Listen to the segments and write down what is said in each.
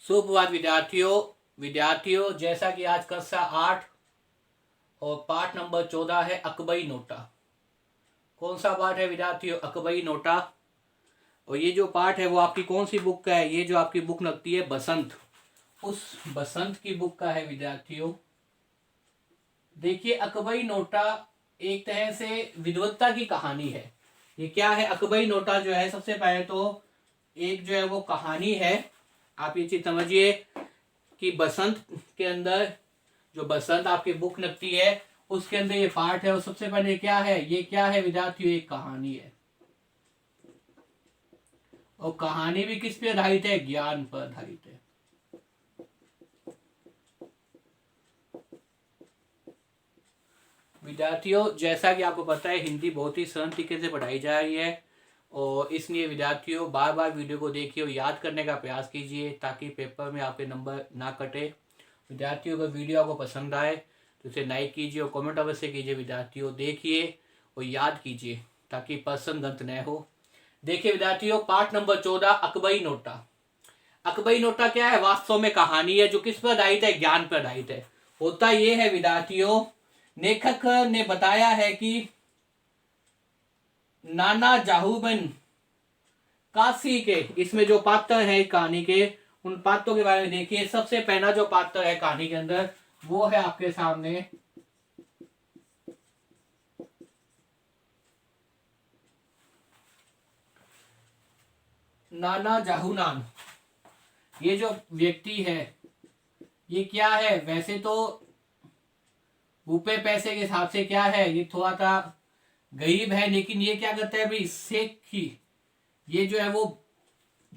सुप्रभात विद्यार्थियों, जैसा कि आज कक्षा 8 और पाठ नंबर 14 है अकबरी नोटा। कौन सा पाठ है विद्यार्थियों? अकबरी नोटा। और ये जो पाठ है वो आपकी कौन सी बुक का है? ये जो आपकी बुक लगती है बसंत, उस बसंत की बुक का है विद्यार्थियों। देखिए, अकबरी नोटा एक तरह से विद्वत्ता की कहानी है। ये क्या है? अकबरी नोटा जो है, सबसे पहले तो एक जो है वो कहानी है। आप ये चीज समझिए कि बसंत के अंदर, जो बसंत आपकी बुक लगती है उसके अंदर ये पाठ है। और सबसे पहले क्या है? ये क्या है विद्यार्थियों? एक कहानी है। और कहानी भी किस पे आधारित है? ज्ञान पर आधारित है। विद्यार्थियों, जैसा कि आपको पता है, हिंदी बहुत ही सरल तरीके से पढ़ाई जा रही है। और इसलिए विद्यार्थियों बार बार वीडियो को देखिए और याद करने का प्रयास कीजिए ताकि पेपर में आपके नंबर ना कटे। विद्यार्थियों, अगर वीडियो आपको पसंद आए तो इसे लाइक कीजिए और कमेंट अवश्य कीजिए। विद्यार्थियों देखिए और याद कीजिए ताकि प्रश्न गलत न हो। देखिए विद्यार्थियों, पाठ number 14 Akbari NOTA. Akbari NOTA क्या है? वास्तव में कहानी है जो किस पर आधारित है? ज्ञान पर आधारित है। होता यह है विद्यार्थियों, लेखक ने बताया है कि नाना जाहुबन काशी के, इसमें जो पात्र है कहानी के, उन पात्रों के बारे में देखिए। सबसे पहला जो पात्र है कहानी के अंदर वो है आपके सामने नाना जाहुनान। ये जो व्यक्ति है ये क्या है? वैसे तो रुपए पैसे के हिसाब से क्या है, ये थोड़ा सा गरीब है, लेकिन ये क्या करता है भाई? सेखी, ये जो है वो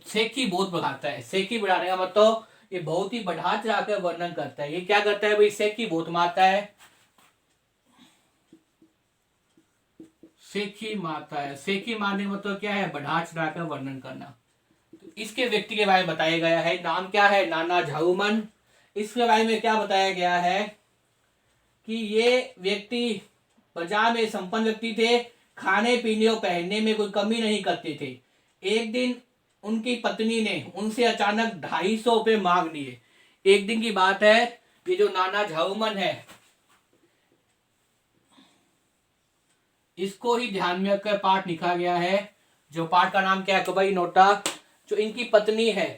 सेखी बहुत बढ़ाता है। सेखी बढ़ाने का मतलब ये बहुत ही बढ़ा चढ़ा कर वर्णन करता है। ये क्या करता है भाई? सेखी बहुत मारता है। सेखी मारता है। सेखी मारने का मतलब क्या है? बढ़ा चढ़ा कर वर्णन करना। तो इसके व्यक्ति के बारे में बताया गया है। नाम क्या है? नाना झाऊमन। इसके बारे में क्या बताया गया है कि ये व्यक्ति प्रजा में संपन्न व्यक्ति थे, खाने पीने और पहनने में कोई कमी नहीं करते थे। एक दिन उनकी पत्नी ने उनसे अचानक 250 रुपये मांग लिए। एक दिन की बात है। ये जो नाना झाऊमन है, इसको ही ध्यान में रखकर पाठ लिखा गया है। जो पाठ का नाम क्या है? अकबरी नोटा। जो इनकी पत्नी है,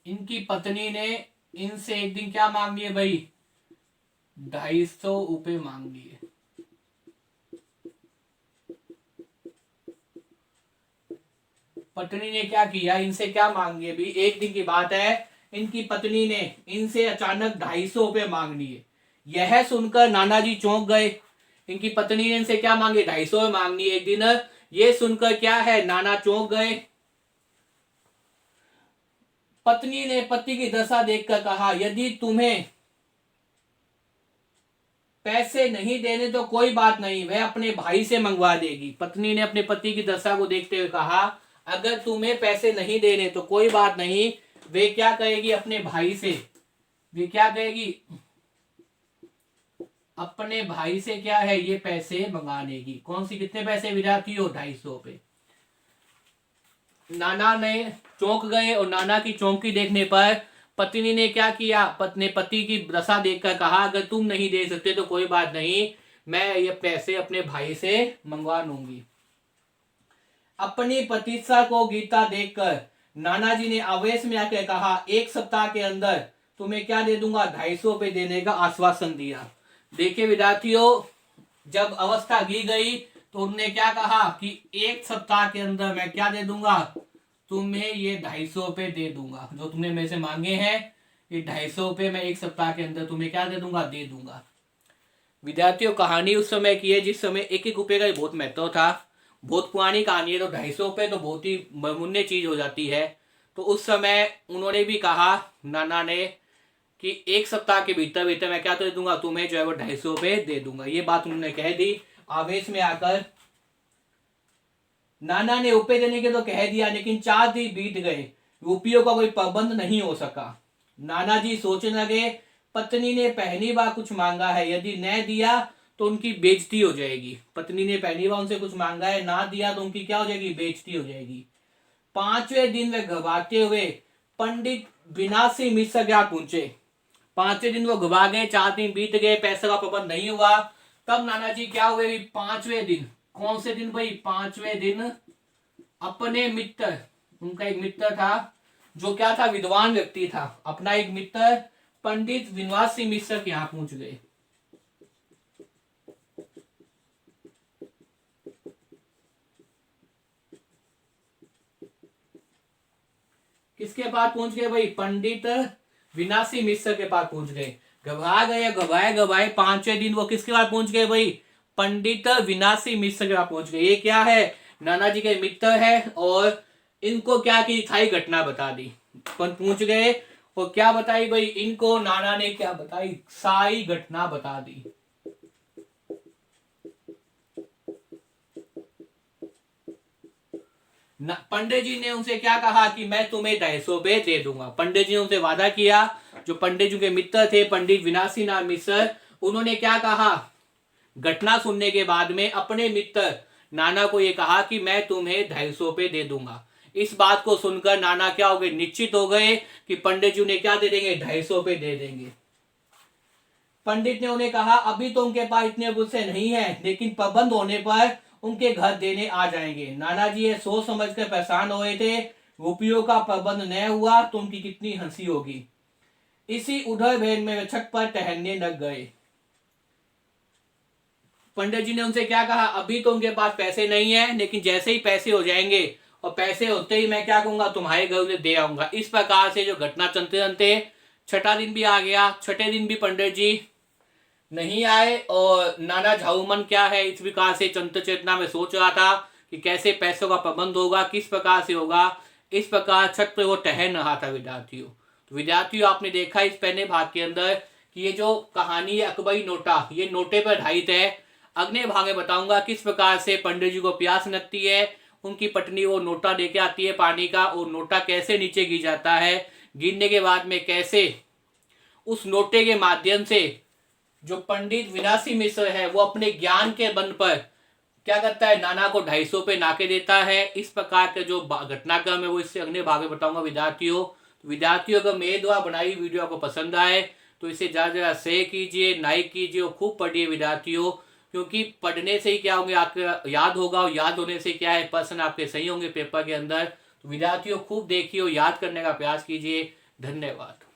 इनकी पत्नी ने इनसे एक दिन क्या मांग लिए भाई? 250 रुपये मांग लिए। पत्नी ने क्या किया? इनसे क्या मांग लिए भी? एक दिन की बात है, इनकी पत्नी ने इनसे अचानक 250 रुपये मांग लिए। यह सुनकर नाना जी चौंक गए। इनकी पत्नी ने इनसे क्या मांगे? 250 मांग लिए एक दिन। ये सुनकर क्या है, नाना चौंक गए। पत्नी ने पति की दशा देखकर कहा, यदि तुम्हें पैसे नहीं देने तो कोई बात नहीं, वह अपने भाई से मंगवा देगी। पत्नी ने अपने पति की दशा को देखते हुए कहा, अगर तुम्हें पैसे नहीं देने तो कोई बात नहीं, वे क्या कहेगी? अपने भाई से। वे क्या कहेगी? अपने भाई से क्या है? ये पैसे मंगा लेगी। कौन सी? कितने पैसे विद्यार्थियों? 250 रुपये। नाना ने चौंक गए और नाना की चौंकी देखने पर पत्नी ने क्या किया? पत्नी पति की दशा देखकर कहा, अगर तुम नहीं दे सकते तो कोई बात नहीं, मैं ये पैसे अपने भाई से मंगवा लूंगी। अपनी प्रतीक्षा को गीता देखकर नाना जी ने आवेश में आकर कहा, एक सप्ताह के अंदर तुम्हें क्या दे दूंगा? 250 रुपये देने का आश्वासन दिया। देखिए विद्यार्थियों, जब अवस्था गी गई तो उन्होंने क्या कहा कि एक सप्ताह के अंदर मैं क्या दे दूंगा? तुम्हें ये 250 रुपये दे दूंगा। जो तुमने मेरे से मांगे हैं, ये 250 रुपये मैं एक सप्ताह के अंदर तुम्हें क्या दे दूंगा? दे दूंगा। विद्यार्थियों, कहानी उस समय की है जिस समय एक एक रुपये का बहुत महत्व था। बहुत पुरानी कहानी है, तो 250 रुपये तो बहुत ही बहुमूल्य चीज हो जाती है। तो उस समय उन्होंने भी कहा, नाना ने, कि एक सप्ताह के भीतर भीतर मैं क्या तो दे दूंगा? तुम्हें जो है वो 250 रुपये दे दूंगा। ये बात उन्होंने कह दी आवेश में आकर। नाना ने रुपये देने के तो कह दिया, लेकिन 4 दिन बीत गए, रुपयों का कोई प्रबंध नहीं हो सका। नाना जी सोचने लगे, पत्नी ने पहली बार कुछ मांगा है, यदि न दिया तो उनकी बेइज्जती हो जाएगी। पत्नी ने पहली बार उनसे कुछ मांगा है, ना दिया तो उनकी क्या हो जाएगी? बेइज्जती हो जाएगी। 5वें दिन वे घबराते हुए पंडित विनाशी मिश्र के यहाँ पहुंचे। 5वें दिन वो घबरा गए, 4 दिन बीत गए, पैसे का प्रबंध नहीं हुआ। तब नाना जी क्या हुए, 5वें दिन, कौन से दिन भाई, 5वें दिन अपने मित्र, उनका एक मित्र था जो क्या था, विद्वान व्यक्ति था, अपना एक मित्र पंडित विनाशी मिश्र के यहाँ पहुंच गए। किसके पास पहुंच गए भाई, पंडित विनाशी मिश्र के पास पहुंच गए। घबरा गए, घबराए घबराए, 5वें दिन वो किसके पास पहुंच गए भाई, पंडित विनाशी मिश्र के पास पहुंच गए। ये क्या है, नाना जी के मित्र है, और इनको क्या की थाई घटना बता दी। पहुंच गए और क्या बताई भाई, इनको नाना ने क्या बताई, सारी घटना बता दी। पंडित जी ने उनसे क्या कहा कि मैं तुम्हें 250 रुपए दे दूंगा। पंडित जी ने उनसे वादा किया। जो पंडित जी के मित्र थे पंडित विनाशी नाम मिश्र, उन्होंने क्या कहा, घटना सुनने के बाद में अपने मित्र नाना को ये कहा कि मैं तुम्हें 250 रुपए दे दूंगा। इस बात को सुनकर नाना क्या हो गए, निश्चित हो गए कि पंडित जी उन्हें क्या दे देंगे, 250 रुपए दे देंगे। पंडित ने उन्हें कहा अभी तो उनके पास इतने पैसे नहीं है, लेकिन प्रबंध होने पर उनके घर देने आ जाएंगे। नाना जी ये सोच समझकर परेशान हो रहे थे, रुपयों का प्रबंध न हुआ तो उनकी कितनी हंसी होगी। इसी उधर भेद में वे छत पर टहलने लग गए। पंडित जी ने उनसे क्या कहा, अभी तो उनके पास पैसे नहीं है, लेकिन जैसे ही पैसे हो जाएंगे और पैसे होते ही मैं क्या कहूंगा, तुम्हारे घर उन्हें दे आऊंगा। इस प्रकार से जो घटना चलते चलते 6ठा दिन भी आ गया। 6ठे दिन भी पंडित जी नहीं आए, और नाना झाऊमन क्या है, इस प्रकार से चंद्र चेतना में सोच रहा था कि कैसे पैसों का प्रबंध होगा, किस प्रकार से होगा। इस प्रकार छत पे वो टहल रहा था विद्यार्थियों। तो विद्यार्थियों आपने देखा इस पहले भाग के अंदर कि ये जो कहानी है अकबरी नोटा, ये नोटे पर आधारित है। अगले भाग में बताऊंगा किस प्रकार से पंडित जी को प्यास लगती है, उनकी पत्नी वो नोटा लेके आती है पानी का, और नोटा कैसे नीचे गिर जाता है, गिरने के बाद में कैसे उस नोटे के माध्यम से जो पंडित विनाशी मिश्र है वो अपने ज्ञान के बल पर क्या करता है, नाना को 250 रुपए नाके देता है। इस प्रकार के जो घटनाक्रम है वो इससे अगले भाग में बताऊंगा विद्यार्थियों अगर मेरे द्वारा बनाई वीडियो आपको पसंद आए तो इसे ज्यादा ज्यादा शेयर कीजिए, लाइक कीजिए और खूब पढ़िए विद्यार्थियों, क्योंकि पढ़ने से ही क्या होंगे, आपके याद होगा, और याद होने से क्या है, प्रश्न आपके सही होंगे पेपर के अंदर। तो विद्यार्थियों खूब देखिए और याद करने का प्रयास कीजिए। धन्यवाद।